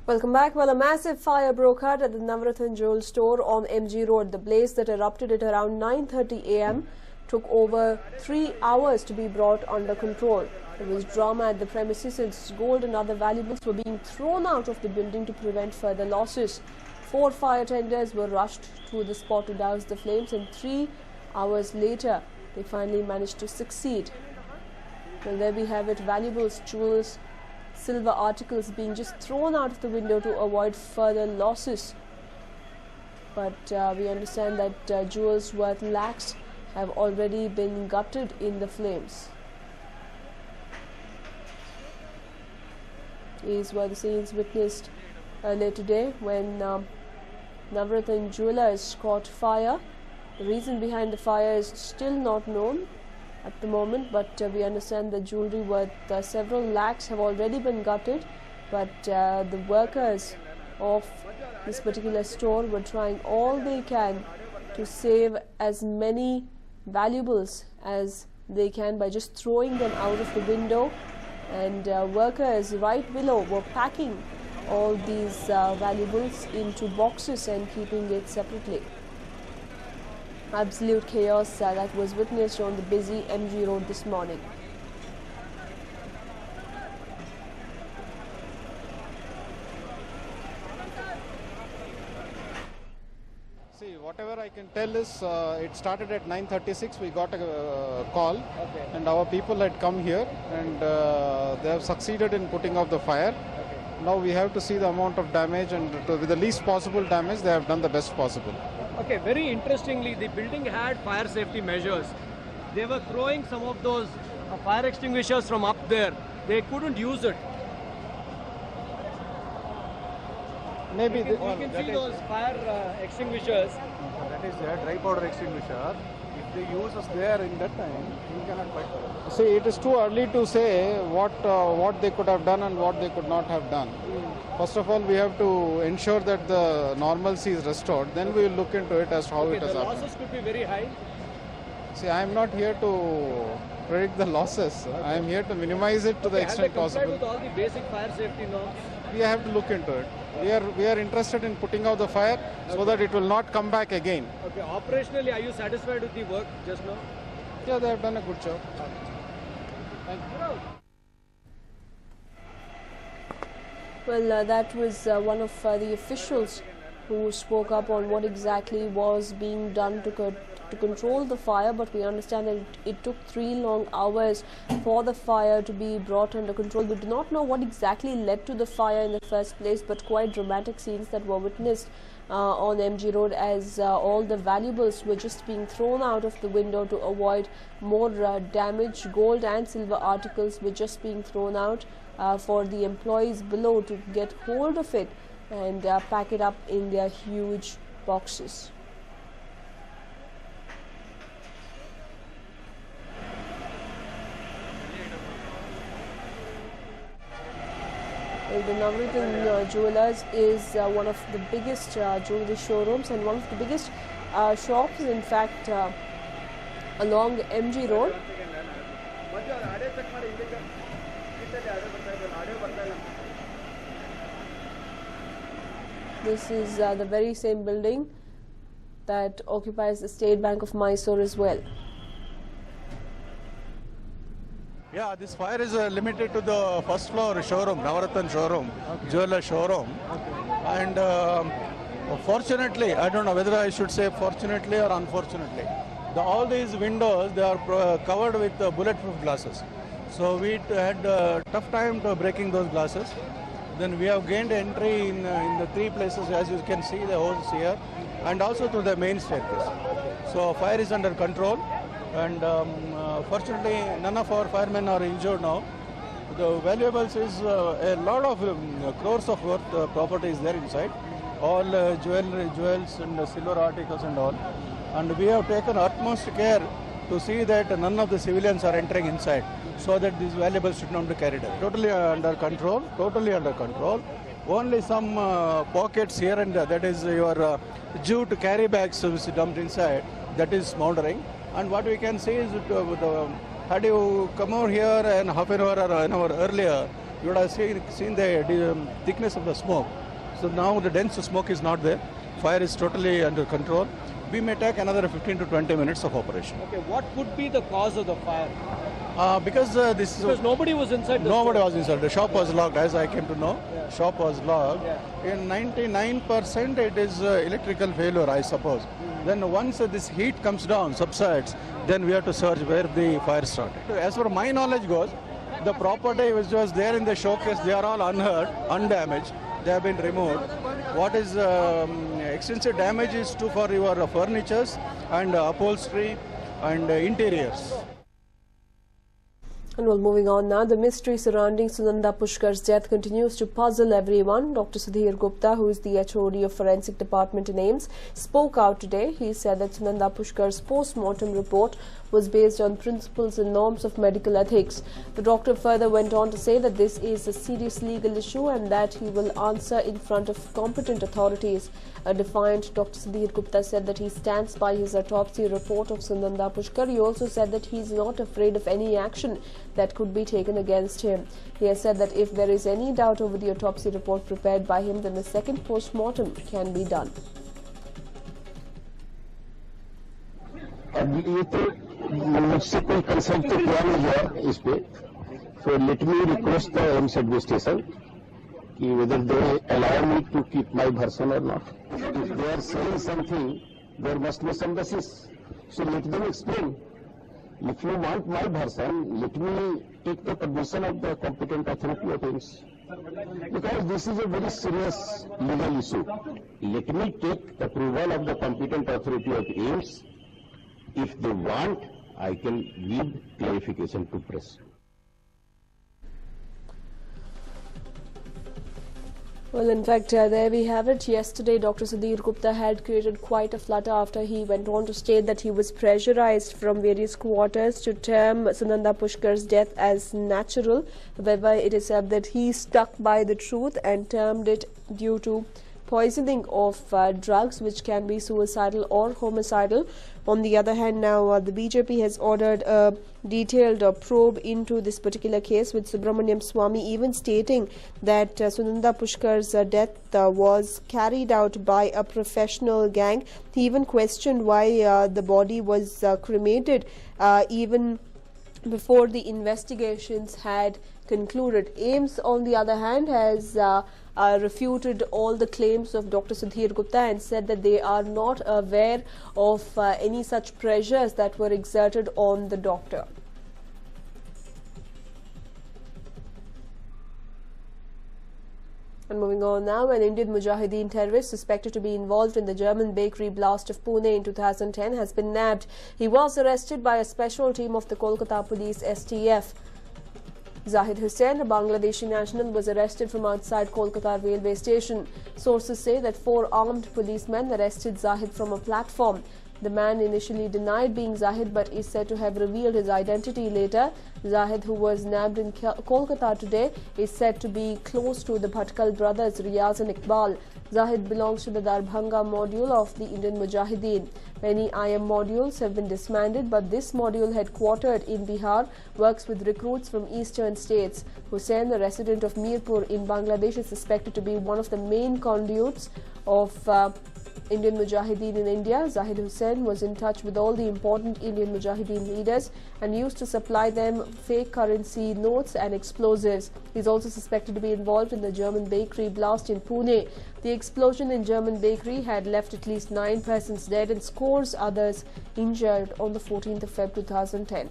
Welcome back. Well, a massive fire broke out at the Navrathan Jewel store on MG Road. The blaze that erupted at around 9:30 a.m. took over 3 hours to be brought under control. There was drama at the premises since gold and other valuables were being thrown out of the building to prevent further losses. 4 fire tenders were rushed to the spot to douse the flames, and 3 hours later, they finally managed to succeed. Well, there we have it. Valuables, jewels, silver articles being just thrown out of the window to avoid further losses. But we understand that jewels worth lakhs have already been gutted in the flames. These were the scenes witnessed earlier today when Navrathan Jewellers caught fire. The reason behind the fire is still not known at the moment, but we understand that jewelry worth several lakhs have already been gutted, but the workers of this particular store were trying all they can to save as many valuables as they can by just throwing them out of the window, and workers right below were packing all these valuables into boxes and keeping it separately. Absolute chaos that was witnessed on the busy MG Road this morning. See, whatever I can tell is it started at 9:36. We got a call, and our people had come here, and they have succeeded in putting out the fire. Now we have to see the amount of damage, and with the least possible damage, they have done the best possible. Okay, very interestingly, the building had fire safety measures. They were throwing some of those fire extinguishers from up there. They couldn't use it. Maybe we can see those fire extinguishers. That is a dry powder extinguisher. If they use us there in that time, we cannot fight for it. See, it is too early to say what they could have done and what they could not have done. First of all, we have to ensure that the normalcy is restored. Then we will look into it as to how it has happened. The losses could be very high. See, I am not here to predict the losses. I am here to minimize it to the extent possible. With all the basic fire safety norms? We have to look into it. We are interested in putting out the fire so that it will not come back again. Okay, operationally, are you satisfied with the work just now? Yeah, they have done a good job. Thank you. Well, that was one of the officials who spoke up on what exactly was being done to control the fire, but we understand that it took 3 long hours for the fire to be brought under control. We do not know what exactly led to the fire in the first place, but quite dramatic scenes that were witnessed on MG Road as all the valuables were just being thrown out of the window to avoid more damage. Gold and silver articles were just being thrown out for the employees below to get hold of it and pack it up in their huge boxes. Well, the Navrathan Jewellers is one of the biggest jewelry showrooms and one of the biggest shops, in fact, along MG Road. This is the very same building that occupies the State Bank of Mysore as well. Yeah, this fire is limited to the first floor showroom, Navrathan showroom, jeweler showroom. And fortunately, I don't know whether I should say fortunately or unfortunately, all these windows, they are covered with bulletproof glasses. So we had tough time to breaking those glasses. Then we have gained entry in the 3 places, as you can see the holes here, and also to the main staircase. So fire is under control, and fortunately none of our firemen are injured now. The valuables is a lot of crores of worth properties there inside, all jewels and silver articles and all. And we have taken utmost care to see that none of the civilians are entering inside, so that these valuables should not be carried out. Totally under control, totally under control. Only some pockets here and there, that is your jute carry bags which is dumped inside, that is smoldering. And what we can see is had you come over here and half an hour or an hour earlier, you would have seen the thickness of the smoke. So now the dense smoke is not there. Fire is totally under control. We may take another 15 to 20 minutes of operation. Okay, what could be the cause of the fire? Because nobody was inside the nobody store. was inside. The shop was locked, as I came to know. Yeah. Shop was locked. Yeah. In 99% it is electrical failure, I suppose. Then once this heat comes down, subsides, then we have to search where the fire started. As far as my knowledge goes, the property which was there in the showcase, they are all unhurt, undamaged. They have been removed. What is extensive damage is for your furnitures and upholstery and interiors. And well, moving on now, the mystery surrounding Sunanda Pushkar's death continues to puzzle everyone. Dr. Sudhir Gupta, who is the HOD of Forensic Department in AIIMS, spoke out today. He said that Sunanda Pushkar's post-mortem report was based on principles and norms of medical ethics. The doctor further went on to say that this is a serious legal issue and that he will answer in front of competent authorities. A defiant Dr. Sudhir Gupta said that he stands by his autopsy report of Sunanda Pushkar. He also said that he is not afraid of any action that could be taken against him. He has said that if there is any doubt over the autopsy report prepared by him, then a second post-mortem can be done. मुझसे कोई consult तो किया नहीं गया इस पे, so let me request the AIIMS administration कि whether they allow me to keep my version or not. If they are saying something, there must be some basis. So let them explain. If you want my version, let me take the permission of the competent authority of AIIMS. Because this is a very serious legal issue. Let me take approval of the competent authority of AIIMS. If they want, I can give clarification to press. Well, in fact, there we have it. Yesterday, Dr. Sudhir Gupta had created quite a flutter after he went on to state that he was pressurized from various quarters to term Sunanda Pushkar's death as natural. However, it is said that he stuck by the truth and termed it due to poisoning of drugs, which can be suicidal or homicidal. On the other hand, now the BJP has ordered a detailed probe into this particular case, with Subramaniam Swamy even stating that Sunanda Pushkar's death was carried out by a professional gang. He even questioned why the body was cremated even before the investigations had concluded. AIIMS, on the other hand, has refuted all the claims of Dr. Sudhir Gupta and said that they are not aware of any such pressures that were exerted on the doctor. And moving on now, an Indian Mujahideen terrorist suspected to be involved in the German bakery blast of Pune in 2010 has been nabbed. He was arrested by a special team of the Kolkata Police STF. Zahid Hussain, a Bangladeshi national, was arrested from outside Kolkata railway station. Sources say that 4 armed policemen arrested Zahid from a platform. The man initially denied being Zahid but is said to have revealed his identity later. Zahid, who was nabbed in Kolkata today, is said to be close to the Bhatkal brothers Riyaz and Iqbal. Zahid belongs to the Darbhanga module of the Indian Mujahideen. Many IM modules have been disbanded, but this module, headquartered in Bihar, works with recruits from eastern states. Hussain, a resident of Mirpur in Bangladesh, is suspected to be one of the main conduits of Indian Mujahideen in India. Zahid Hussain was in touch with all the important Indian Mujahideen leaders and used to supply them fake currency notes and explosives. He is also suspected to be involved in the German bakery blast in Pune. The explosion in German bakery had left at least 9 persons dead and scores others injured on the 14th of Feb 2010.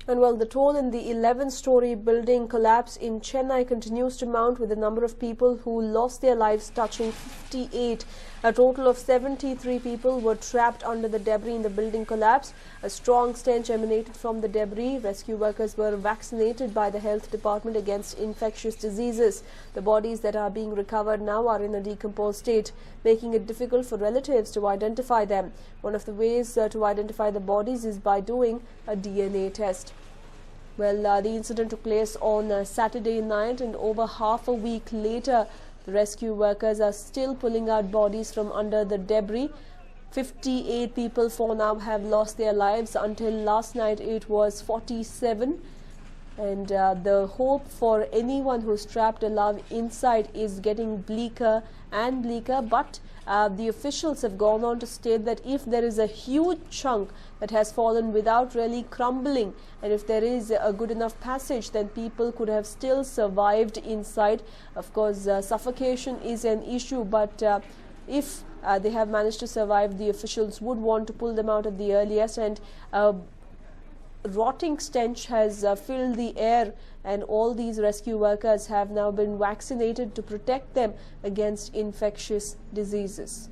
And well, the toll in the 11-story building collapse in Chennai continues to mount, with the number of people who lost their lives touching 58. A total of 73 people were trapped under the debris in the building collapse. A strong stench emanated from the debris. Rescue workers were vaccinated by the health department against infectious diseases. The bodies that are being recovered now are in a decomposed state, making it difficult for relatives to identify them. One of the ways to identify the bodies is by doing a DNA test. Well, the incident took place on Saturday night, and over half a week later, The rescue workers are still pulling out bodies from under the debris. 58 people for now have lost their lives. Until last night it was 47. And the hope for anyone who's trapped alive inside is getting bleaker and bleaker. But the officials have gone on to state that if there is a huge chunk that has fallen without really crumbling, and if there is a good enough passage, then people could have still survived inside. Of course, suffocation is an issue, but if they have managed to survive, the officials would want to pull them out at the earliest. And rotting stench has filled the air, and all these rescue workers have now been vaccinated to protect them against infectious diseases.